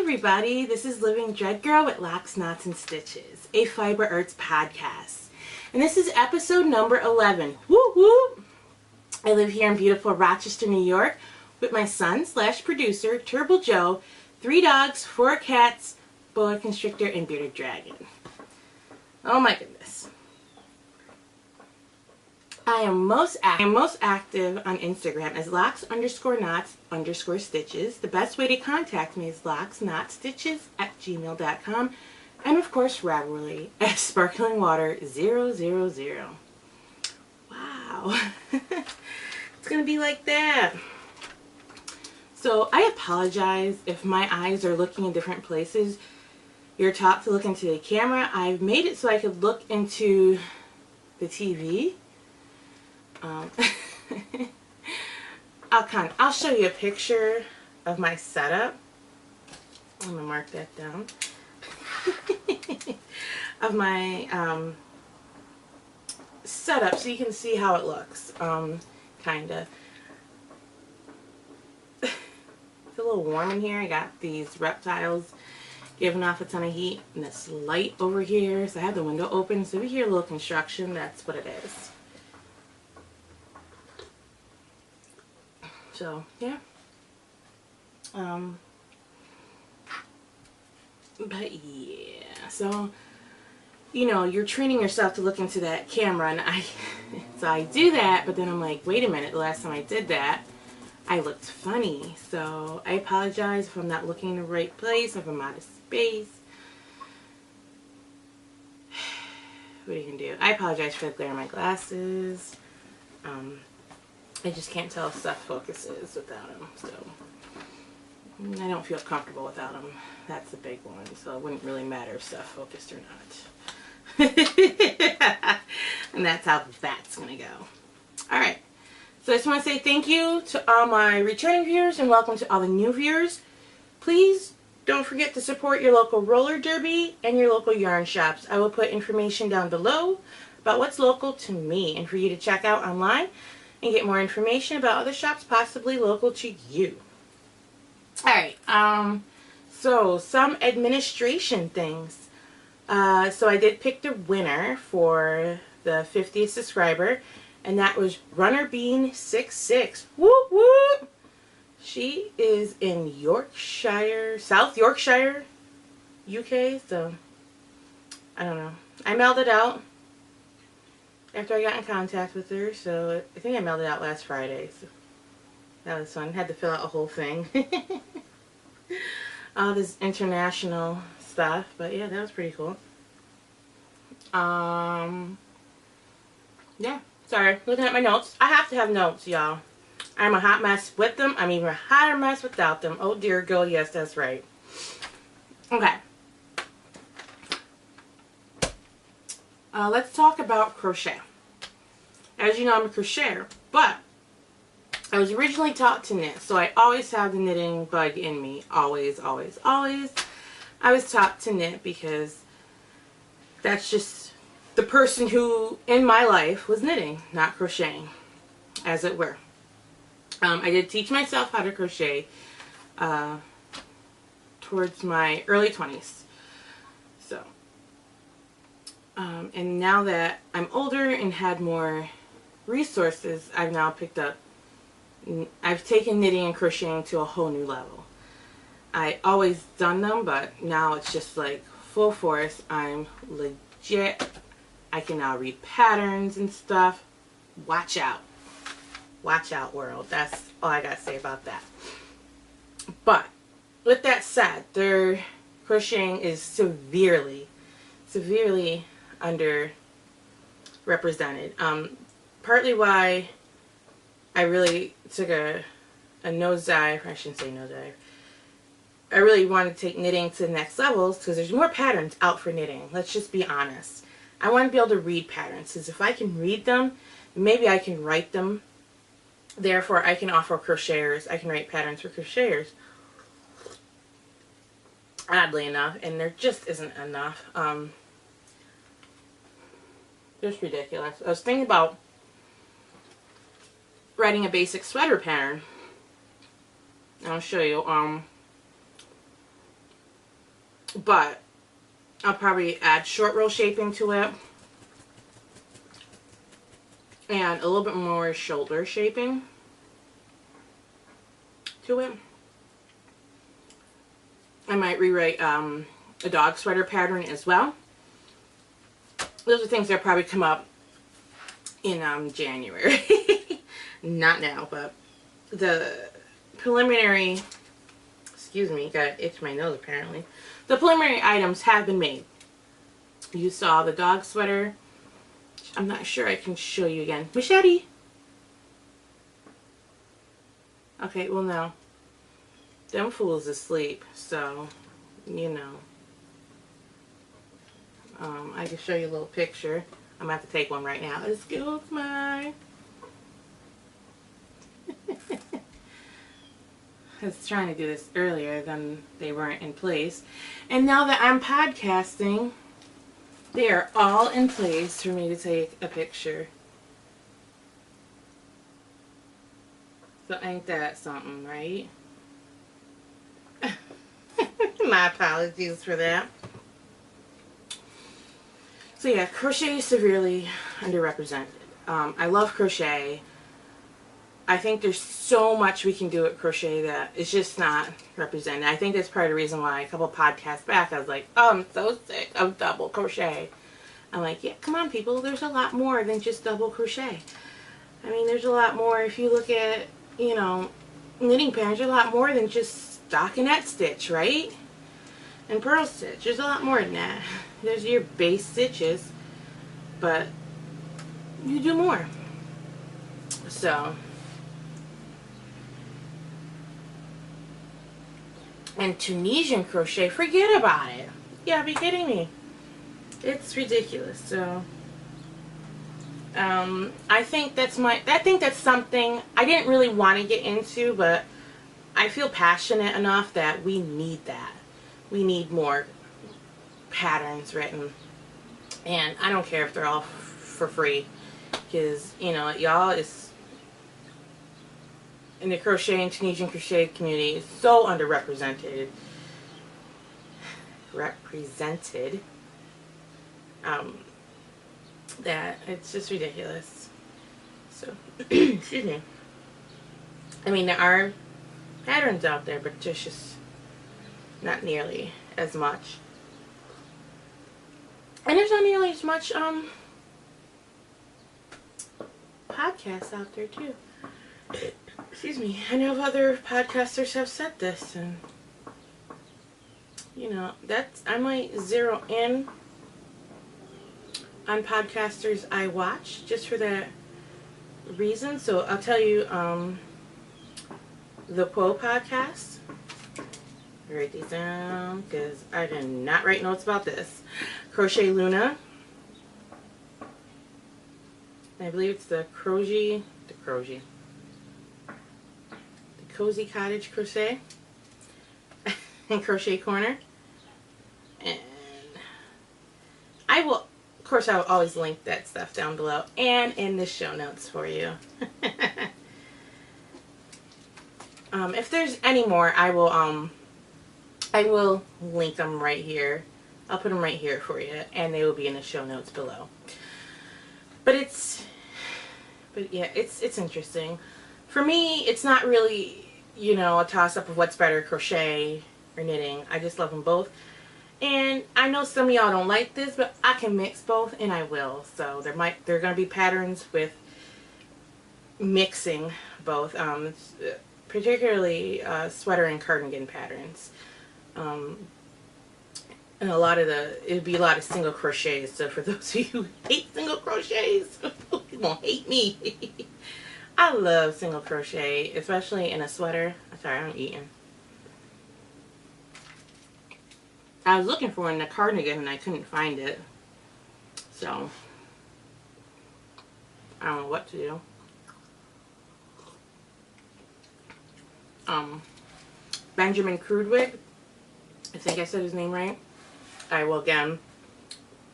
everybody, this is Living Dread Girl with Locks, Knots, and Stitches, a Fiber Arts podcast. And this is episode number 11. Woo woo! I live here in beautiful Rochester, New York with my son / producer, Turbo Joe, 3 dogs, 4 cats, boa constrictor, and bearded dragon. Oh my goodness. I am most active on Instagram as locks_knots_stitches. The best way to contact me is locksnotstitches@gmail.com. And of course, Raverly SparklingWater000. Wow. It's going to be like that. So I apologize if my eyes are looking in different places. You're taught to look into the camera. I've made it so I could look into the TV. I'll show you a picture of my setup. I'm gonna mark that down. Of my setup so you can see how it looks. Kinda. It's a little warm in here. I got these reptiles giving off a ton of heat, and this light over here. So I have the window open, so if you hear a little construction, that's what it is. So, yeah. But yeah, so, you know, you're training yourself to look into that camera, and so I do that, but then I'm like, wait a minute, the last time I did that, I looked funny. So I apologize if I'm not looking in the right place, if I'm out of space. What are you gonna do? I apologize for the glare in my glasses. I just can't tell if stuff focuses without them, so I don't feel comfortable without them. That's the big one, so it wouldn't really matter if stuff focused or not. And that's how that's gonna go. Alright, so I just want to say thank you to all my returning viewers and welcome to all the new viewers. Please don't forget to support your local roller derby and your local yarn shops. I will put information down below about what's local to me and for you to check out online and get more information about other shops possibly local to you. Alright, so some administration things. So I did pick the winner for the 50th subscriber, and that was Runner Bean 66. Whoop whoop! She is in Yorkshire, South Yorkshire, UK, so I don't know. I mailed it out after I got in contact with her, so I think I mailed it out last Friday, so that was fun. Had to fill out a whole thing. All this international stuff, but yeah, that was pretty cool. Yeah, sorry, looking at my notes. I have to have notes, y'all. I'm a hot mess with them. I'm even a hotter mess without them. Oh dear girl, yes, that's right. Okay. Let's talk about crochet. As you know, I'm a crocheter, but I was originally taught to knit, so I always have the knitting bug in me. Always, always, always. I was taught to knit because that's just the person who, in my life, was knitting, not crocheting, as it were. I did teach myself how to crochet towards my early 20s. So, and now that I'm older and had more resources, I've now picked up, I've taken knitting and crocheting to a whole new level. I always done them, but now it's just like full force. I'm legit. I can now read patterns and stuff. Watch out. Watch out, world. That's all I gotta say about that. But with that said, their crocheting is severely underrepresented. Partly why I really took a nosedive. I shouldn't say nosedive. I really wanted to take knitting to the next levels because there's more patterns out for knitting. Let's just be honest. I want to be able to read patterns because if I can read them, maybe I can write them. Therefore, I can offer crocheters. I can write patterns for crocheters. Oddly enough, and there just isn't enough. Just ridiculous. I was thinking about writing a basic sweater pattern. I'll show you. but I'll probably add short row shaping to it and a little bit more shoulder shaping to it. I might rewrite a dog sweater pattern as well. Those are things that probably come up in January. Not now, but the preliminary, excuse me, got to itch my nose apparently. The preliminary items have been made. You saw the dog sweater. I'm not sure I can show you again. Machete! Okay, well no. Them fools asleep, so, you know. I can show you a little picture. I'm going to have to take one right now. Excuse me. I was trying to do this earlier, then they weren't in place. And now that I'm podcasting, they are all in place for me to take a picture. So ain't that something, right? My apologies for that. So yeah, crochet is severely underrepresented. I love crochet. I think there's so much we can do at crochet that it's just not represented. I think that's part of the reason why a couple podcasts back I was like, oh, I'm so sick of double crochet. I'm like, yeah, come on people, there's a lot more than just double crochet. I mean, there's a lot more. If you look at, you know, knitting patterns, there's a lot more than just stockinette stitch, right? And purl stitch, there's a lot more than that. There's your base stitches, but you do more. So, and Tunisian crochet, forget about it. You gotta be kidding me. It's ridiculous. So, I think that's something I didn't really want to get into, but I feel passionate enough that we need that. We need more patterns written, and I don't care if they're all for free, because you know, y'all is in the crochet and Tunisian crochet community is so underrepresented, that it's just ridiculous. So excuse me. I mean, there are patterns out there, but there's just not nearly as much. And there's not nearly as much podcasts out there too. Excuse me. I know other podcasters have said this, and you know, I might zero in on podcasters I watch just for that reason. So I'll tell you, the Quoe Podcast. Write these down because I did not write notes about this. Crochet Luna. I believe it's the Cozy Cottage Crochet and Crochet Corner. And I will, of course, I will always link that stuff down below and in the show notes for you. If there's any more, I will link them right here. I'll put them right here for you, and they will be in the show notes below. But yeah, it's interesting. For me, it's not really, you know, a toss-up of what's better, crochet or knitting. I just love them both. And I know some of y'all don't like this, but I can mix both, and I will. So there are going to be patterns with mixing both, particularly sweater and cardigan patterns. And it'd be a lot of single crochets. So for those of you who hate single crochets, you won't hate me. I love single crochet, especially in a sweater. Sorry, I'm eating. I was looking for one in a cardigan and I couldn't find it. So, I don't know what to do. Benjamin Krudwig, I think I said his name right. I will again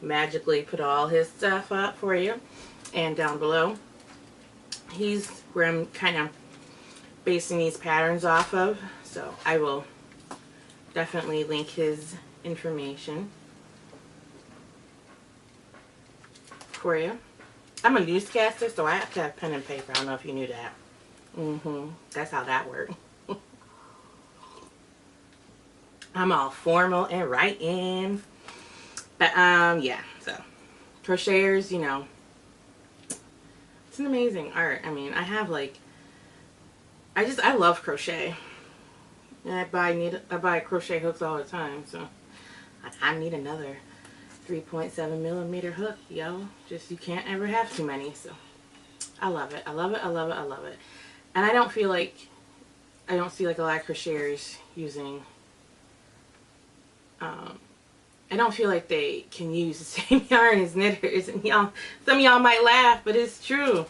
magically put all his stuff up for you and down below. He's where I'm kind of basing these patterns off of, so I will definitely link his information for you. I'm a newscaster, so I have to have pen and paper. I don't know if you knew that. That's how that works. I'm all formal and writing. But, yeah. So, crocheters, you know, it's an amazing art. I mean, I have, like, I love crochet. And I buy crochet hooks all the time, so I need another 3.7mm hook, yo. Just, you can't ever have too many, so I love it. I love it, I love it, I love it. And I don't see like a lot of crocheters using, I don't feel like they can use the same yarn as knitters. And y'all, some of y'all might laugh, but it's true.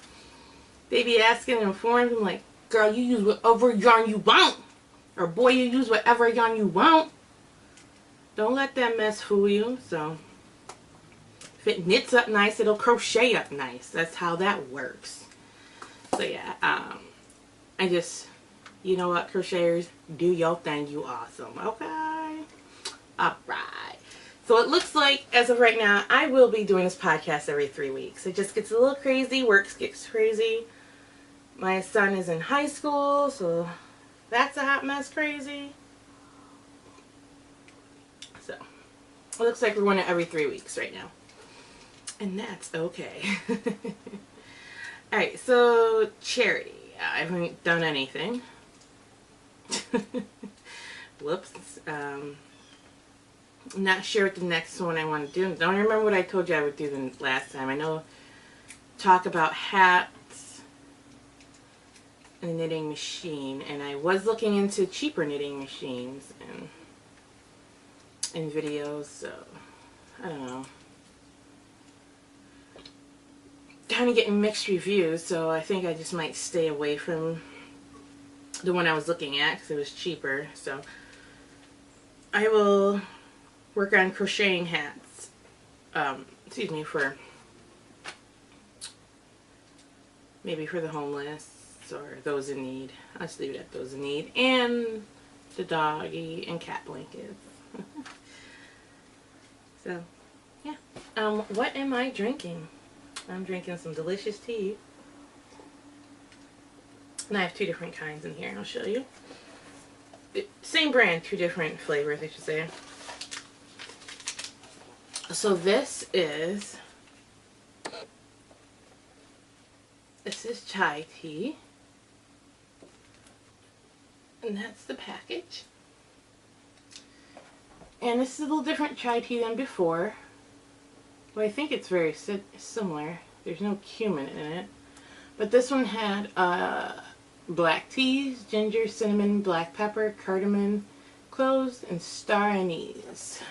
They be asking in forums, I'm like, girl, you use whatever yarn you want. Or boy, you use whatever yarn you want. Don't let that mess fool you. So, if it knits up nice, it'll crochet up nice. That's how that works. So yeah, I just, you know what, crocheters, do your thing, you awesome, okay? Alright. So it looks like, as of right now, I will be doing this podcast every 3 weeks. It just gets a little crazy, work gets crazy. My son is in high school, so that's a hot mess crazy. So, it looks like we're going to every 3 weeks right now. And that's okay. Alright, so charity. I haven't done anything. Whoops. I'm not sure what the next one I want to do. Don't remember what I told you I would do the last time. I know talk about hats and a knitting machine, and I was looking into cheaper knitting machines and videos, so I don't know. Kind of getting mixed reviews, so I think I just might stay away from the one I was looking at because it was cheaper. So I will work on crocheting hats, excuse me, for maybe for the homeless or those in need. I'll just leave it at those in need, and the doggy and cat blankets. So yeah, what am I drinking? I'm drinking some delicious tea. And I have 2 different kinds in here. I'll show you. Same brand, 2 different flavors, I should say. So this is chai tea. And that's the package. And this is a little different chai tea than before. Well, I think it's very similar. There's no cumin in it. But this one had black teas, ginger, cinnamon, black pepper, cardamom, cloves, and star anise.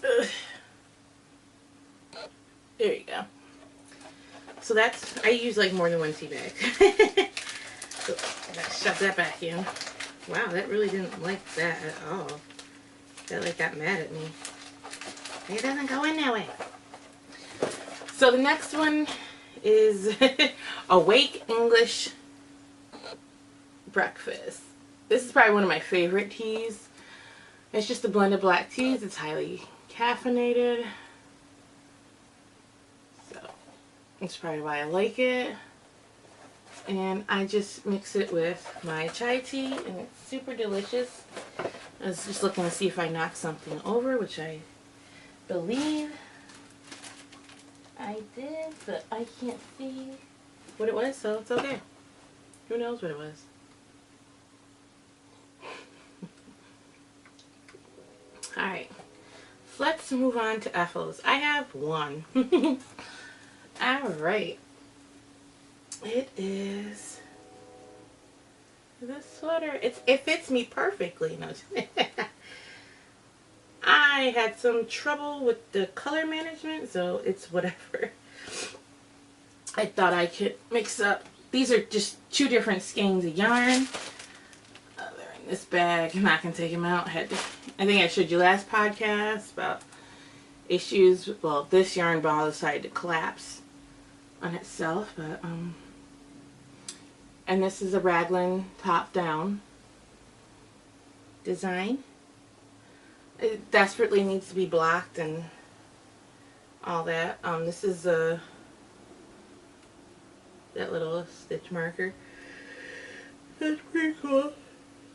Ugh. There you go. So that's, I use like more than 1 tea bag. So I gotta shove that back in. Wow, that really didn't like that at all. That like got mad at me. It doesn't go in that way. So the next one is Awake English Breakfast. This is probably one of my favorite teas. It's just a blend of black teas. It's highly caffeinated. So that's probably why I like it. And I just mix it with my chai tea, and it's super delicious. I was just looking to see if I knocked something over, which I believe I did, but I can't see what it was, so it's okay. Who knows what it was? Alright, let's move on to Ethel's. I have one. Alright. It is this sweater. It fits me perfectly. No, I had some trouble with the color management, so it's whatever. I thought I could mix up. These are just 2 different skeins of yarn. They're in this bag. I'm not gonna take them out. I think I showed you last podcast about issues. Well, this yarn ball decided to collapse on itself, but And this is a raglan top-down design. It desperately needs to be blocked and all that. This is that little stitch marker. That's pretty cool.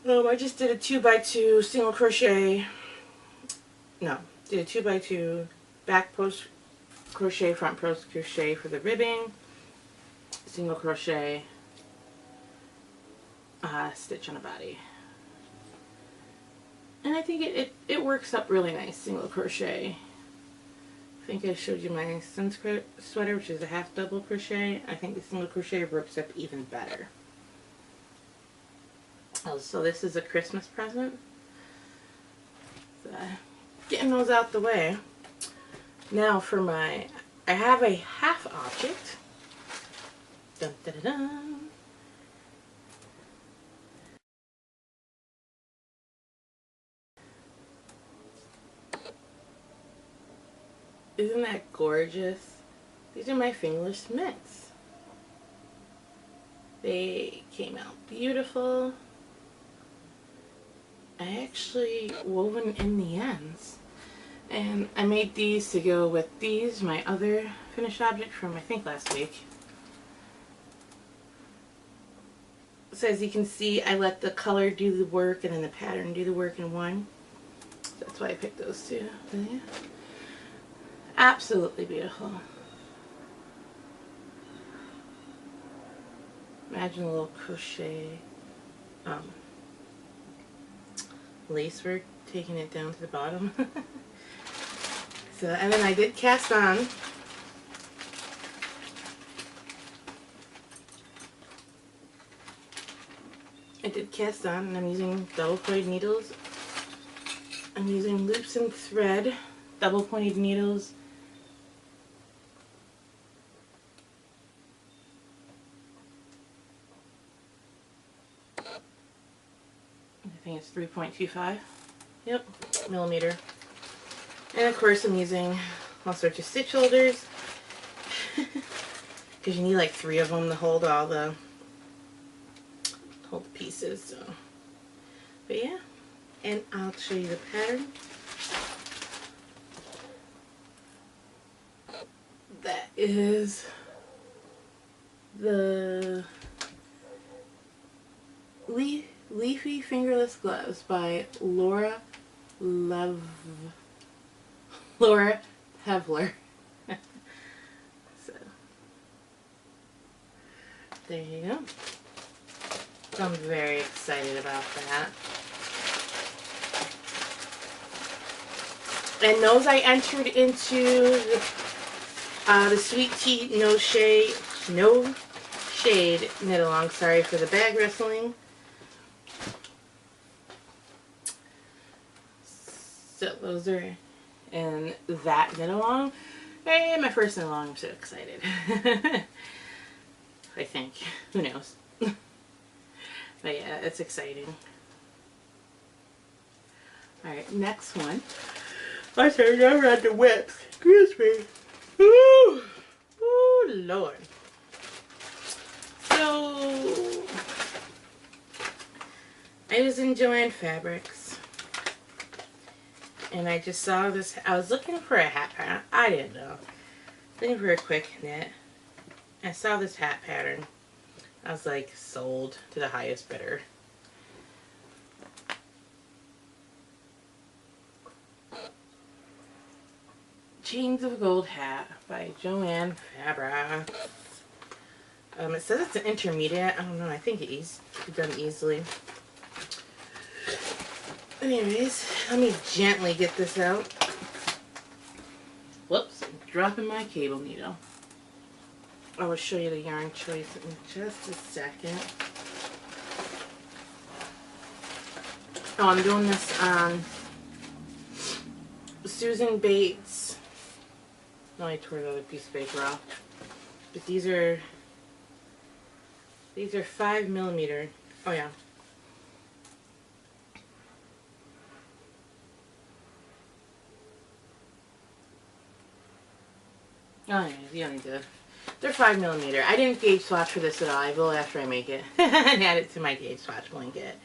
I just did a 2x2 single crochet. No, did a 2x2 back post crochet, front post crochet for the ribbing, single crochet, stitch on a body. And I think it works up really nice, single crochet. I think I showed you my sun sweater, which is a half double crochet. I think the single crochet works up even better. Oh, so this is a Christmas present. So, getting those out the way. Now for I have a half object. Dun, dun, dun, dun. Isn't that gorgeous? These are my fingerless mitts. They came out beautiful. I actually woven in the ends. And I made these to go with these, my other finished object from I think last week. So as you can see, I let the color do the work and then the pattern do the work in one. So that's why I picked those two. But yeah. Absolutely beautiful. Imagine a little crochet lace work, taking it down to the bottom. So, and then I did cast on. And I'm using double pointed needles. I'm using loops and thread, double pointed needles. I think it's 3.25. Yep, millimeter. And of course I'm using all sorts of stitch holders because you need like 3 of them to hold all the pieces. So, but yeah, and I'll show you the pattern. That is the Leafy Fingerless Gloves by Laura Hevler. So, there you go. So I'm very excited about that. And those I entered into the Sweet Tea No Shade knit along. Sorry for the bag wrestling. So those are in that knit along. Hey, my first knit along. I'm so excited. I think. Who knows? But yeah, it's exciting. Alright, next one. I said I read the whips. Excuse me. Ooh, ooh, Lord. So, I was in Joann Fabrics. And I just saw this. I was looking for a hat pattern. I didn't know. Looking for a quick knit. I saw this hat pattern. I was like, sold to the highest bidder. Chains of Gold hat by Joann Fabrics. It says it's an intermediate. I don't know. I think it can be done easily. Anyways, let me gently get this out. Whoops, I'm dropping my cable needle. I will show you the yarn choice in just a second. Oh, I'm doing this on Susan Bates. No, I tore the other piece of paper off. But these are 5mm. Oh yeah. Oh yeah, you don't need to They're 5mm. I didn't gauge swatch for this at all. I will after I make it and add it to my gauge swatch blanket.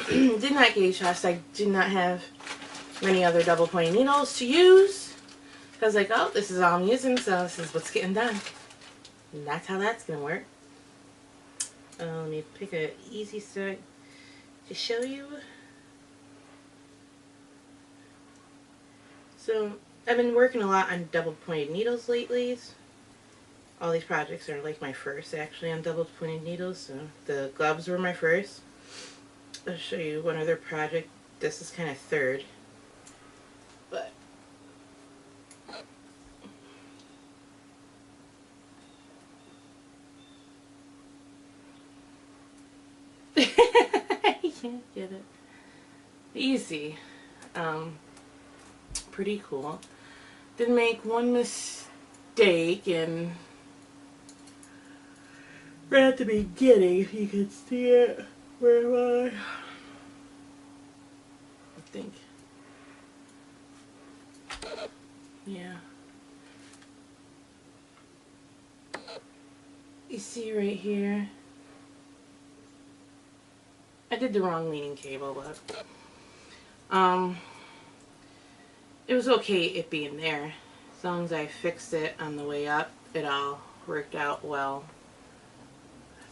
Did not gauge swatch. I did not have many other double pointed needles to use. I was like, oh, this is all I'm using, so this is what's getting done. And that's how that's going to work. Let me pick an easy set to show you. So, I've been working a lot on double pointed needles lately. All these projects are like my first actually on double pointed needles. So, the gloves were my first. I'll show you one other project. This is kind of third. But I can't get it. Easy. Pretty cool. Didn't make one mistake, and right at the beginning, if you can see it, where am I think. Yeah. You see right here. I did the wrong leaning cable, but it was okay it being there. As long as I fixed it on the way up, it all worked out well.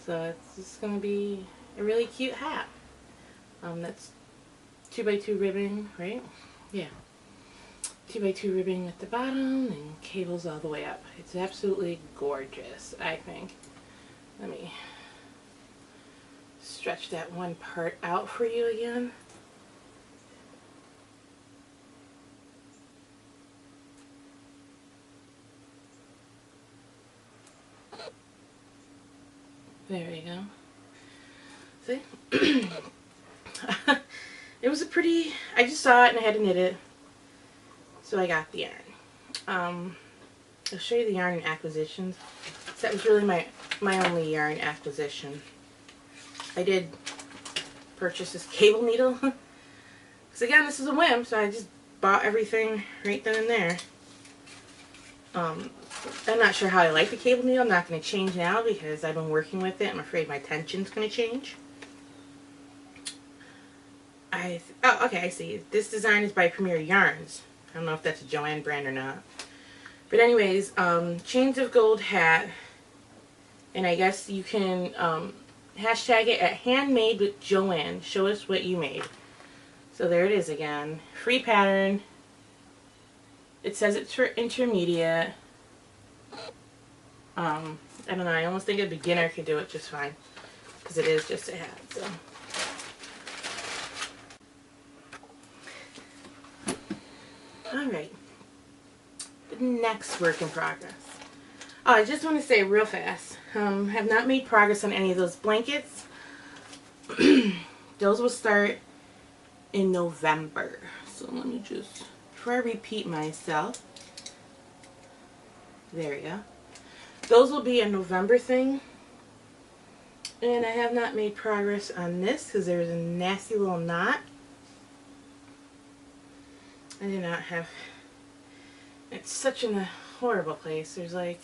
So it's just gonna be a really cute hat. That's 2x2 ribbing, right? Yeah. 2x2 ribbing at the bottom and cables all the way up. It's absolutely gorgeous, I think. Let me stretch that one part out for you again. There you go. See? It was a pretty, I just saw it and I had to knit it. So I got the yarn. I'll show you the yarn acquisitions. So that was really my only yarn acquisition. I did purchase this cable needle. Because again, this is a whim, so I just bought everything right then and there. I'm not sure how I like the cable needle. I'm not going to change now because I've been working with it. I'm afraid my tension's going to change. Oh, okay, I see. This design is by Premier Yarns. I don't know if that's a Joanne brand or not. But anyways, Chains of Gold hat. And I guess you can hashtag it at Handmade with Joanne. Show us what you made. So there it is again. Free pattern. It says it's for intermediate. I don't know. I almost think a beginner could do it just fine. Because it is just a hat. So. Alright. The next work in progress. Oh, I just want to say real fast. Have not made progress on any of those blankets. Those will start in November. So let me just, before I repeat myself. There you go. Those will be a November thing. And I have not made progress on this because there's a nasty little knot. I do not have, it's such a horrible place. There's like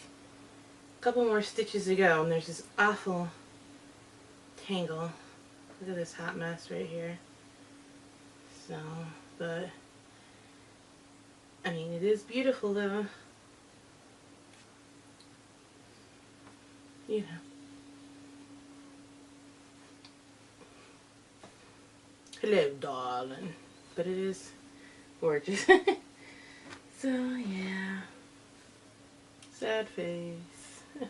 a couple more stitches to go and there's this awful tangle. Look at this hot mess right here. So, but, I mean, it is beautiful though. You know. Hello, darling. But it is gorgeous. So, yeah. Sad face.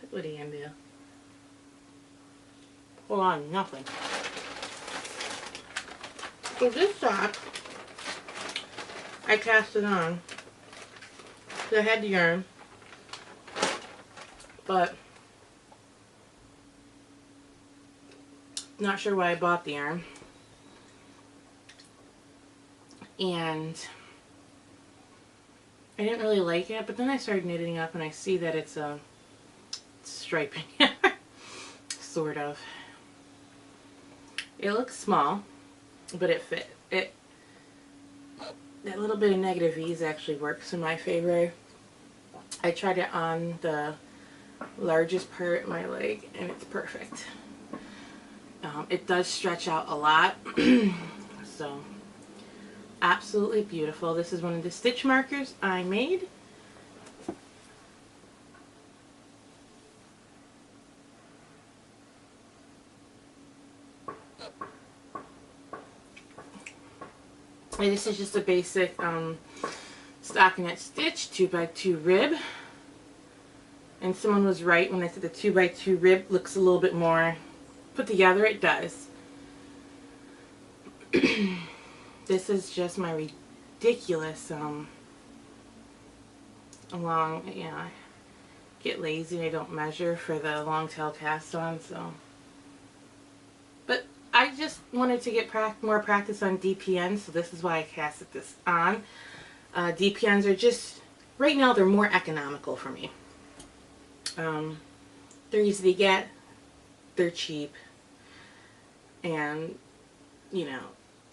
What are you gonna do? Hold on, nothing. So this sock, I cast it on. So I had the yarn. But, not sure why I bought the yarn. And I didn't really like it, but then I started knitting up and I see that it's a striping. Sort of. It looks small, but it fit. That little bit of negative ease actually works in my favor. I tried it on the largest part of my leg, and it's perfect. It does stretch out a lot, so absolutely beautiful. This is one of the stitch markers I made. And this is just a basic stockinette stitch, 2x2 rib. And someone was right when they said the 2x2 rib looks a little bit more put together. It does. This is just my ridiculous long, you know, I get lazy and I don't measure for the long tail cast on, so. But I just wanted to get more practice on DPNs, so this is why I casted this on. DPNs are just, right now they're more economical for me. They're easy to get, they're cheap, and, you know,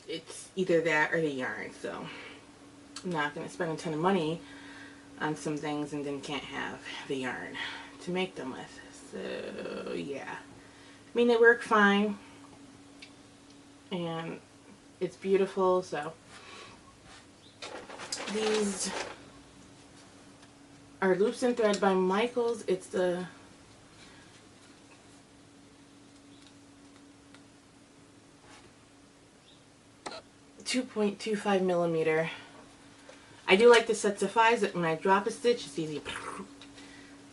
it's either that or the yarn, so I'm not going to spend a ton of money on some things and then can't have the yarn to make them with. So, yeah. I mean, they work fine, and it's beautiful, so these are Loops and Thread by Michaels. It's the .25 millimeter. I do like the sets of 5s that when I drop a stitch, it's easy.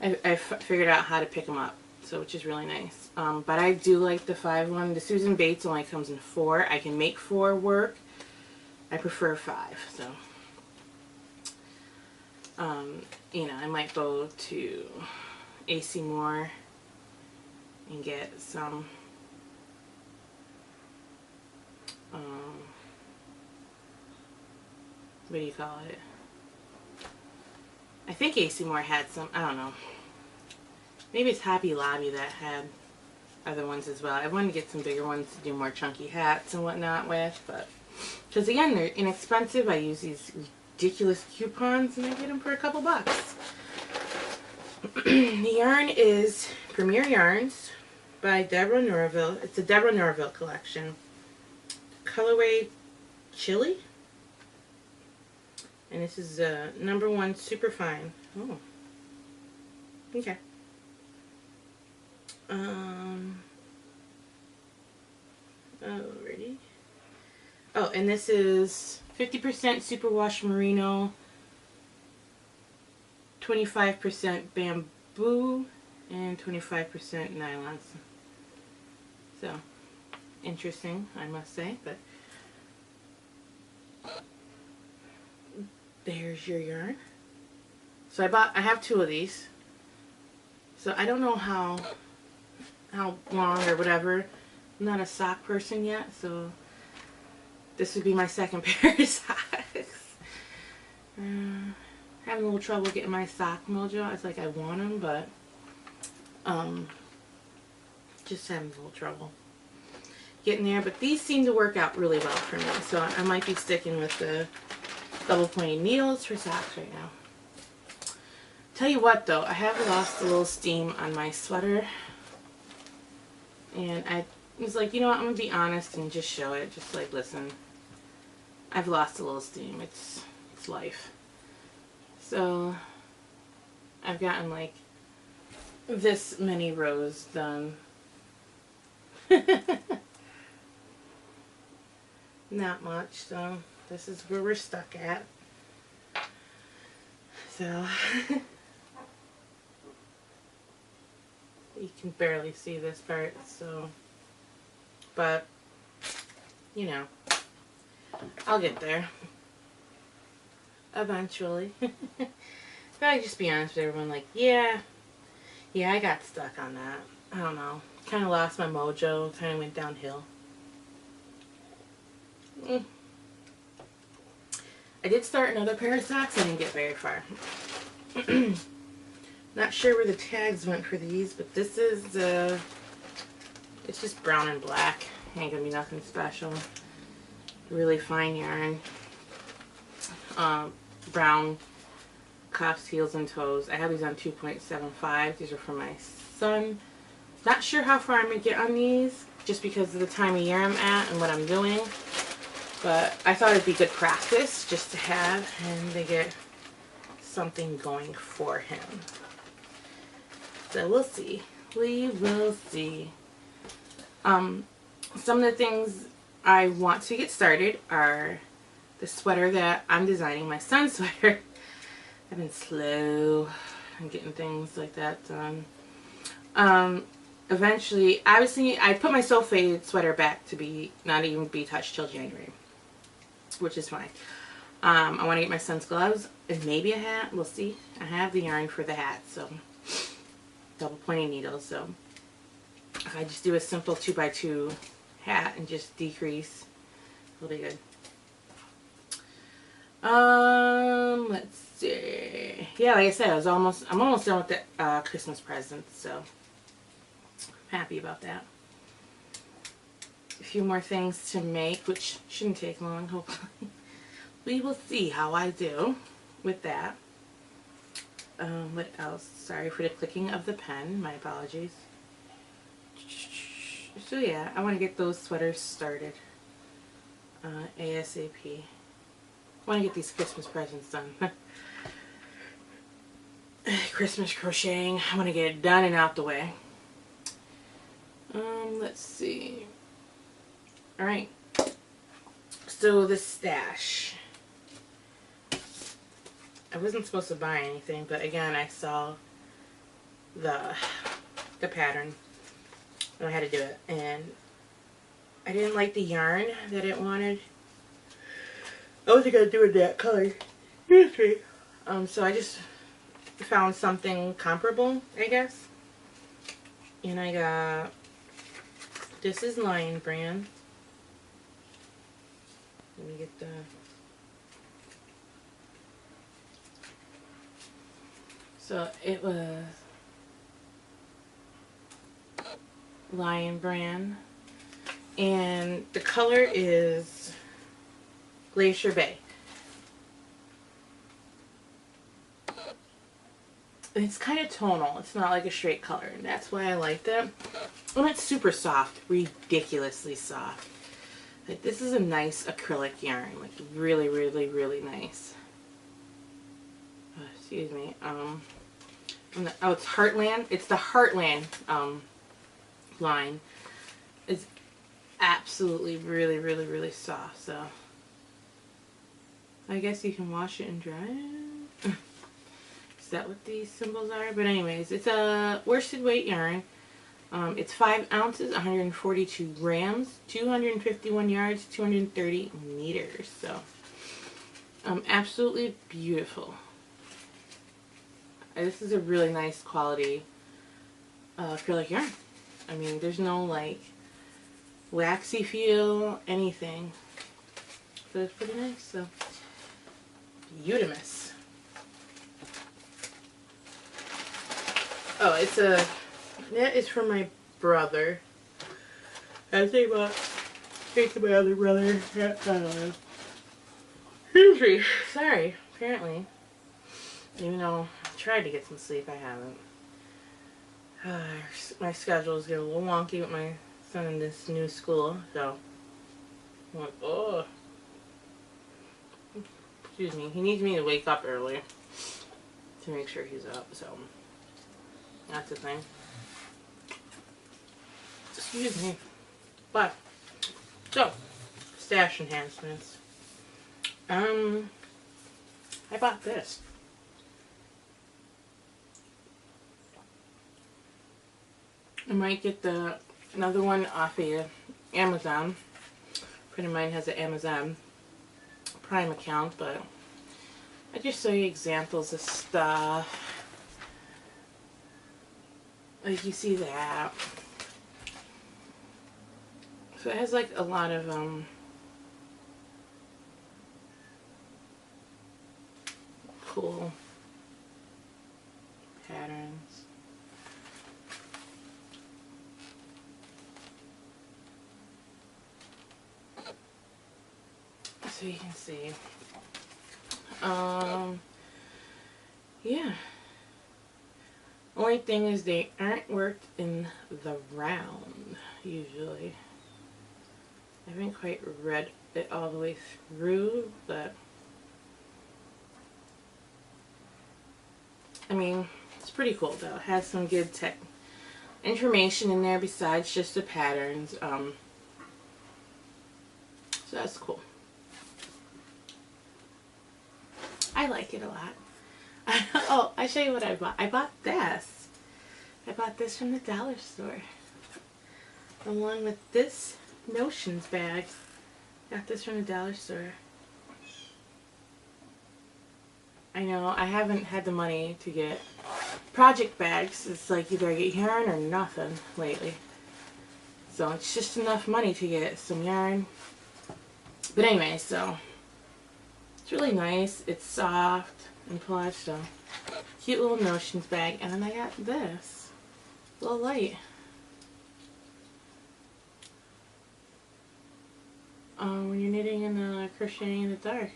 I figured out how to pick them up, so which is really nice. But I do like the 5 one. The Susan Bates only comes in 4. I can make 4 work. I prefer 5, so. You know, I might go to AC Moore and get some what do you call it? I think AC Moore had some, I don't know. Maybe it's Hobby Lobby that had other ones as well. I wanted to get some bigger ones to do more chunky hats and whatnot with, but because again, they're inexpensive. I use these ridiculous coupons and I get them for a couple bucks. The yarn is Premier Yarns by Deborah Norville. It's a Deborah Norville collection. Colorway Chili. And this is #1 super fine. Oh. Okay. Alrighty. Oh, and this is 50% superwash merino, 25% bamboo, and 25% nylon. So, interesting, I must say, but there's your yarn. So I have 2 of these. So I don't know how long or whatever. I'm not a sock person yet, so this would be my second pair of socks. Having a little trouble getting my sock mojo. It's like I want them, but just having a little trouble getting there. But these seem to work out really well for me, so I might be sticking with the double pointed needles for socks right now. Tell you what though, I have lost a little steam on my sweater, and I was like, you know what, I'm gonna be honest and just show it. Just like, listen, I've lost a little steam. It's life. So I've gotten like this many rows done. Not much, so this is where we're stuck at. So you can barely see this part, so, but you know, I'll get there eventually. But I just be honest with everyone, like, yeah, I got stuck on that. I don't know, kind of lost my mojo, kind of went downhill. I did start another pair of socks. I didn't get very far. Not sure where the tags went for these, but this is it's just brown and black. Ain't gonna be nothing special. Really fine yarn. Brown cuffs, heels, and toes. I have these on 2.75. These are for my son. Not sure how far I'm going to get on these, just because of the time of year I'm at and what I'm doing. But I thought it'd be good practice just to have, and they get something going for him. So we'll see. We will see. Some of the things I want to get started are the sweater that I'm designing, my son's sweater. I've been slow in getting things like that done. Eventually, I was thinking, I put my sulfate sweater back to be, not even be touched till January, which is fine. I want to get my son's gloves and maybe a hat. We'll see. I have the yarn for the hat, so double pointing needles. So I just do a simple 2x2 hat and just decrease. It'll be good. Let's see. Yeah, like I said, I'm almost done with the Christmas presents, so I'm happy about that. A few more things to make, which shouldn't take long, hopefully. We will see how I do with that. What else? Sorry for the clicking of the pen. My apologies. So yeah, I want to get those sweaters started ASAP. I want to get these Christmas presents done. Christmas crocheting. I want to get it done and out the way. Let's see. Alright. So the stash. I wasn't supposed to buy anything, but again, I saw the pattern and I had to do it, and I didn't like the yarn that it wanted. I wasn't gonna do it that color. So I just found something comparable, I guess, and I got, this is Lion brand. Let me get the, so it was Lion brand, and the color is Glacier Bay. And it's kind of tonal. It's not like a straight color, and that's why I liked it. And it's super soft, ridiculously soft. Like, this is a nice acrylic yarn, like really, really, really nice. Oh, excuse me. Oh, it's Heartland. It's the Heartland line. It's absolutely really, really, really soft. So I guess you can wash it and dry it. Is that what these symbols are? But anyways, it's a worsted weight yarn. It's 5 ounces, 142 grams, 251 yards, 230 meters. So, absolutely beautiful. This is a really nice quality acrylic yarn. I mean, there's no like waxy feel, anything. So it's pretty nice. So, Udimus. Oh, it's a, that is for my brother. I think about taking my other brother. I don't know. Excuse me. Sorry. Apparently, even though I tried to get some sleep, I haven't. My schedule is getting a little wonky with my son in this new school, so I'm like, oh. Excuse me. He needs me to wake up early to make sure he's up, so that's the thing. Excuse me. But, so, stash enhancements. I bought this. I might get another one off of Amazon. A friend of mine has an Amazon Prime account, but I just show you examples of stuff. Like, you see that. So it has like a lot of cool patterns. So you can see. yeah. Only thing is they aren't worked in the round, usually. I haven't quite read it all the way through, but I mean, it's pretty cool though. It has some good tech information in there besides just the patterns. So that's cool. I like it a lot. Oh, I'll show you what I bought. I bought this. I bought this from the dollar store. Along with this Notions bag. Got this from the dollar store. I know, I haven't had the money to get project bags. It's like either I get yarn or nothing lately. So it's just enough money to get some yarn. But anyway, so it's really nice. It's soft and plush. So cute little Notions bag. And then I got this little light. When you're knitting and crocheting in the dark,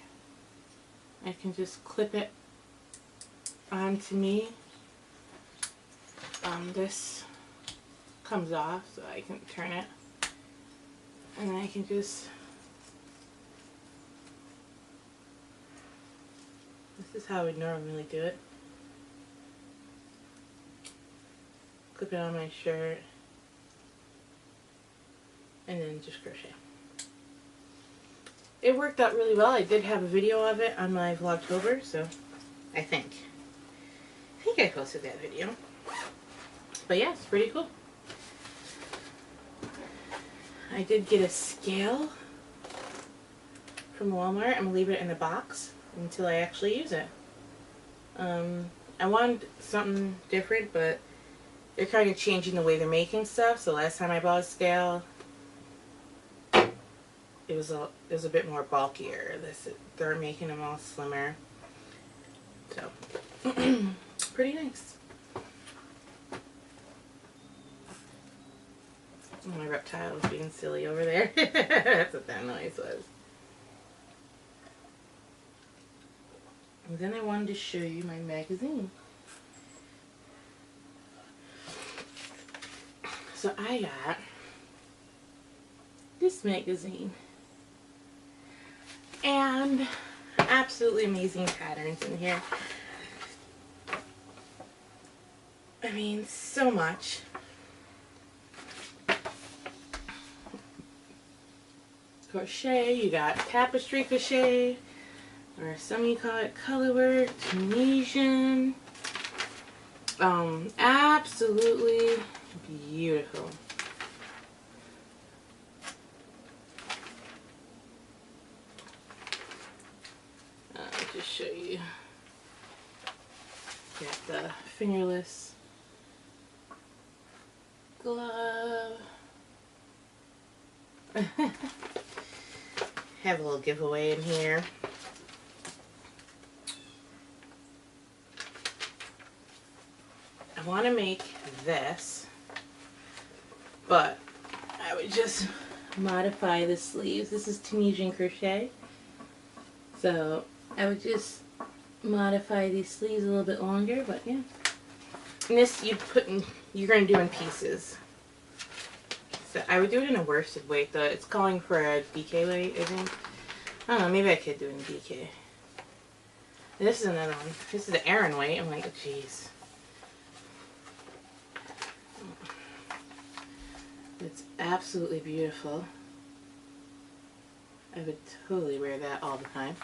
I can just clip it onto me. This comes off so I can turn it, and then I can just, this is how we normally do it. Clip it on my shirt and then just crochet. It worked out really well. I did have a video of it on my Vlogtober, so I think I posted that video. But yeah, it's pretty cool. I did get a scale from Walmart. I'm going to leave it in the box until I actually use it. I wanted something different, but they're kind of changing the way they're making stuff. So last time I bought a scale, it was a bit more bulkier. They're making them all slimmer. So pretty nice. My reptile was being silly over there. That's what that noise was. And then I wanted to show you my magazine. So I got this magazine. And absolutely amazing patterns in here. I mean, so much. Crochet, you got tapestry crochet, or some you call it colorwork, Tunisian. Absolutely beautiful. I'll just show you. Got the fingerless glove. Have a little giveaway in here. I want to make this, but I would just modify the sleeves. This is Tunisian crochet, so I would just modify these sleeves a little bit longer. But yeah, and this you're going to do in pieces. So I would do it in a worsted weight though. It's calling for a DK weight, I think. I don't know, maybe I could do it in DK. And this is another one. This is the Aran weight. I'm like, oh, jeez. It's absolutely beautiful. I would totally wear that all the time.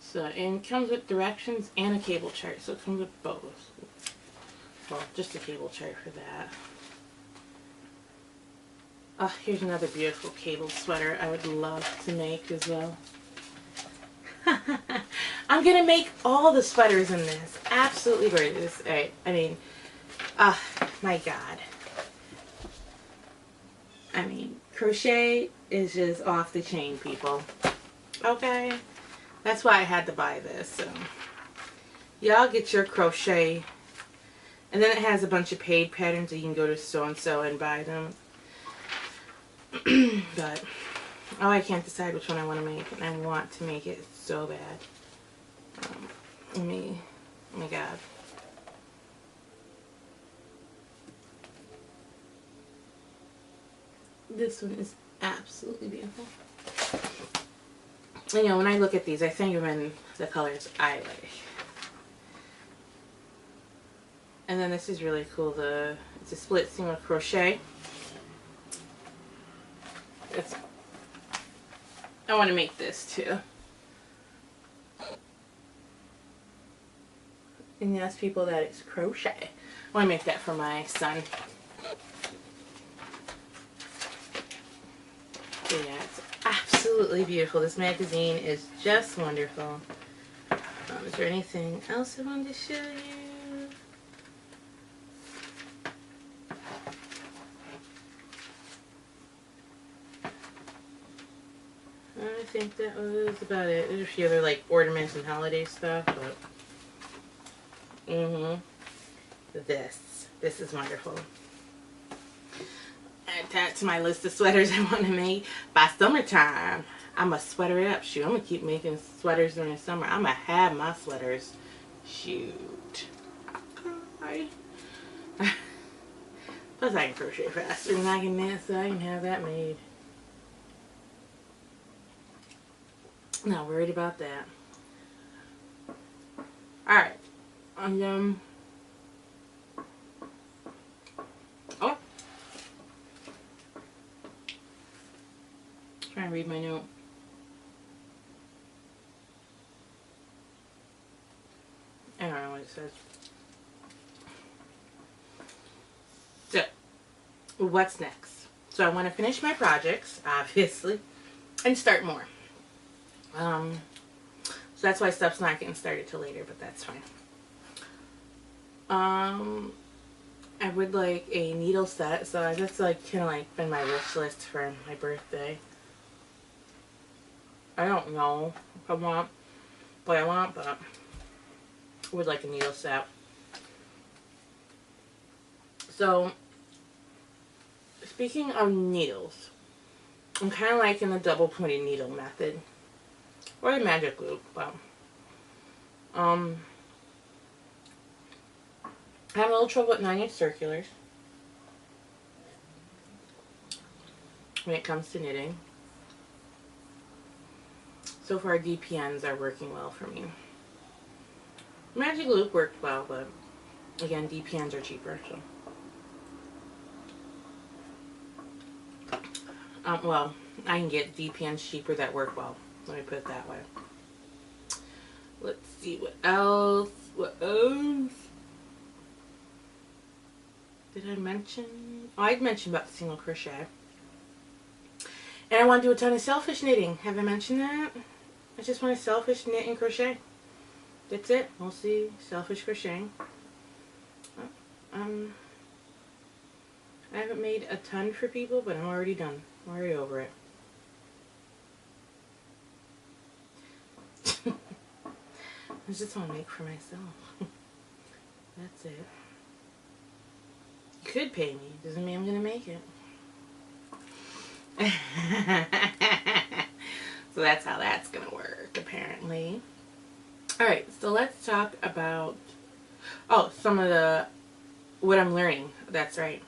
So, and it comes with directions and a cable chart. So it comes with both. Well, just a cable chart for that. Oh, here's another beautiful cable sweater I would love to make as well. I'm going to make all the sweaters in this. Absolutely gorgeous. Alright, I mean, my God. I mean, crochet is just off the chain, people. Okay? That's why I had to buy this. So, y'all get your crochet. And then it has a bunch of paid patterns that you can go to so-and-so and buy them. But Oh, I can't decide which one I want to make, and I want to make it so bad. Oh my God. This one is absolutely beautiful. You know, when I look at these, I think of in the colors I like. And then this is really cool. It's a split seam of crochet. I want to make this too. And you ask people that it's crochet. I want to make that for my son. So yeah, it's absolutely beautiful. This magazine is just wonderful. Is there anything else I wanted to show you? I think that was about it. There's a few other like ornaments and holiday stuff, but this is wonderful. Add that to my list of sweaters I want to make by summertime. I'm gonna sweater it up. Shoot, I'm gonna keep making sweaters during the summer. I'm gonna have my sweaters. Shoot. Okay. Plus I can crochet faster than I can knit, so I can have that made. Not worried about that. Alright. Oh. Trying to read my note. I don't know what it says. So, what's next? So I want to finish my projects, obviously, and start more. So that's why stuff's not getting started till later, but that's fine. I would like a needle set, so that's like kind of like been my wish list for my birthday. I don't know if I want what I want, but I would like a needle set. So, speaking of needles, I'm kind of liking the double pointed needle method. Or the magic loop, but I have a little trouble with 9-inch circulars when it comes to knitting. So far, DPNs are working well for me. Magic loop worked well, but again, DPNs are cheaper. So, well, I can get DPNs cheaper that work well. Let me put it that way. Let's see what else. What else? Did I mention? Oh, I'd mentioned about the single crochet. And I want to do a ton of selfish knitting. Have I mentioned that? I just want to selfish knit and crochet. That's it. Mostly selfish crocheting. I haven't made a ton for people, but I'm already done. I'm already over it. I just want to make for myself. That's it. You could pay me. Doesn't mean I'm going to make it. So that's how that's going to work, apparently. Alright, so let's talk about, some of what I'm learning. That's right.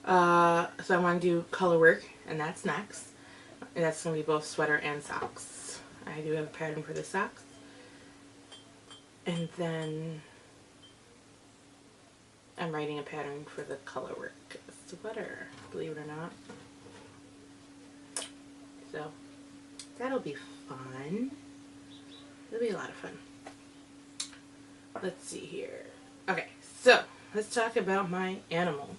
So I want to do color work, and that's next. And that's going to be both sweater and socks. I do have a pattern for the socks. And then I'm writing a pattern for the color work sweater, believe it or not. So that'll be fun. It'll be a lot of fun. Let's see here. Okay, so let's talk about my animal.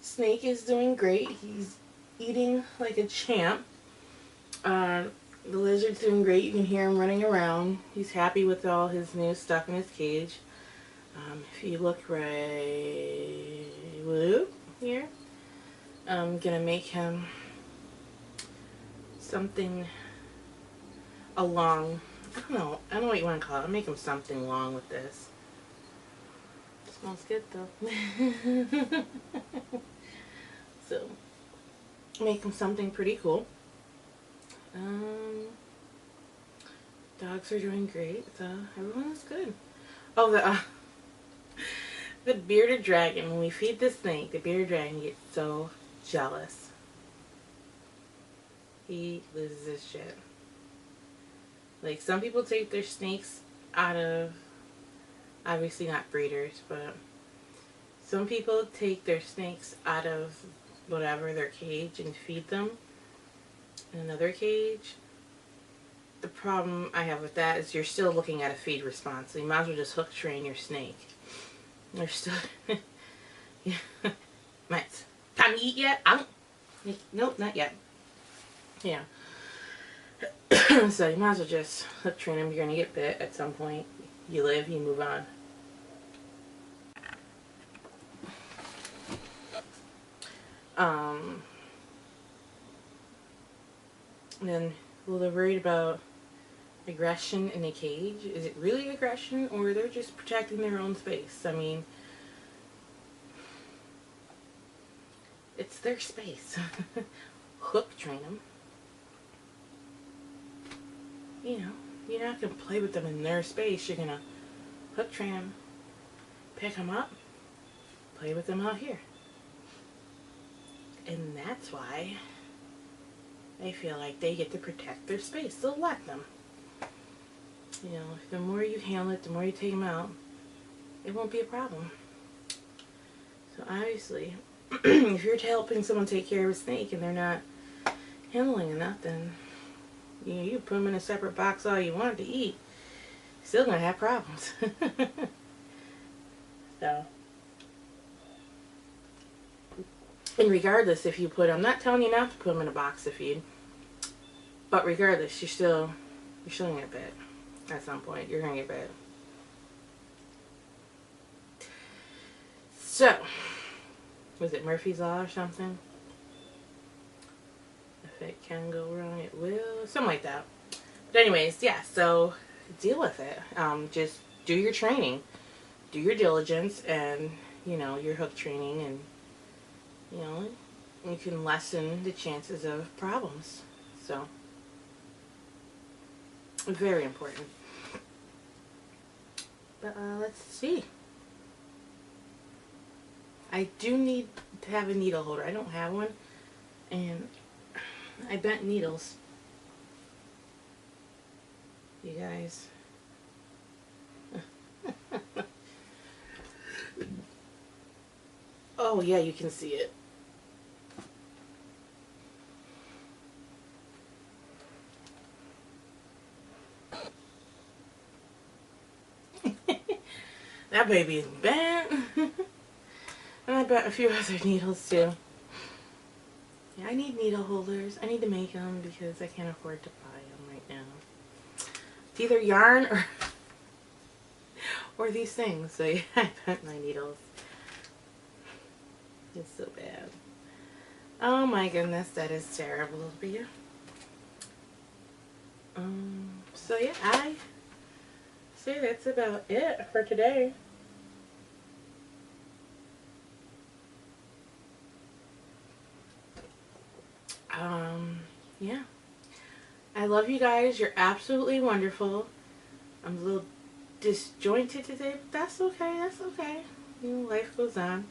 Snake is doing great. He's eating like a champ. The lizard's doing great. You can hear him running around. He's happy with all his new stuff in his cage. If you look right here, I'm going to make him something along, I don't know what you want to call it. I'll make him something long with this. It smells good though. So, make him something pretty cool. Dogs are doing great. Everyone is good. Oh, the bearded dragon. When we feed the snake, the bearded dragon gets so jealous. He loses his shit. Like, some people take their snakes out of, obviously not breeders, but some people take their snakes out of whatever, their cage, and feed them in another cage. The problem I have with that is you're still looking at a feed response, so you might as well just hook train your snake. They're still... yeah. Matt, time to eat yet? Nope, not yet. Yeah. So you might as well just hook train them. You're going to get bit at some point. You live, you move on. And then, well, they're worried about aggression in a cage. Is it really aggression, or they're just protecting their own space? I mean, it's their space. Hook train them. You know, you're not going to play with them in their space. You're going to hook train them, pick them up, play with them out here. And that's why they feel like they get to protect their space. So let them. You know, the more you handle it, the more you take them out, it won't be a problem. So obviously, if you're helping someone take care of a snake and they're not handling enough, then you put them in a separate box all you want to eat. Still gonna have problems. So, and regardless if you put, I'm not telling you not to put them in a box to feed, but regardless, you're still gonna get bit. At some point, you're gonna get bit. So, was it Murphy's Law or something? If it can go wrong, it will. Something like that. But anyways, yeah, so deal with it. Just do your training. Do your diligence and, you know, your hook training, and, you know, you can lessen the chances of problems. So, very important. But let's see. I do need to have a needle holder. I don't have one. And I bent needles. You guys. Oh yeah, you can see it. That baby is bent. And I bought a few other needles too. Yeah, I need needle holders. I need to make them because I can't afford to buy them right now. It's either yarn or these things. So yeah, I bent my needles. It's so bad. Oh my goodness, that is terrible of you. So yeah, I say that's about it for today. Yeah. I love you guys. You're absolutely wonderful. I'm a little disjointed today, but that's okay. That's okay. You know, life goes on.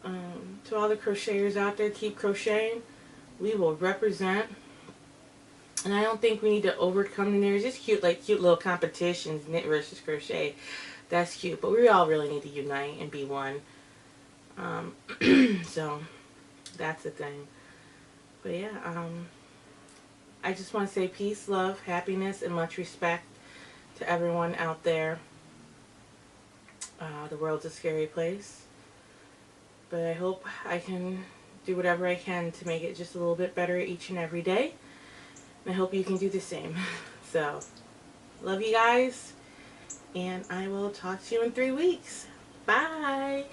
To all the crocheters out there, keep crocheting. We will represent. And I don't think we need to overcome them. There's just cute little competitions, knit versus crochet. That's cute. But we all really need to unite and be one. So, that's the thing. But yeah, I just want to say peace, love, happiness, and much respect to everyone out there. The world's a scary place. But I hope I can do whatever I can to make it just a little bit better each and every day. And I hope you can do the same. So, love you guys. And I will talk to you in 3 weeks. Bye.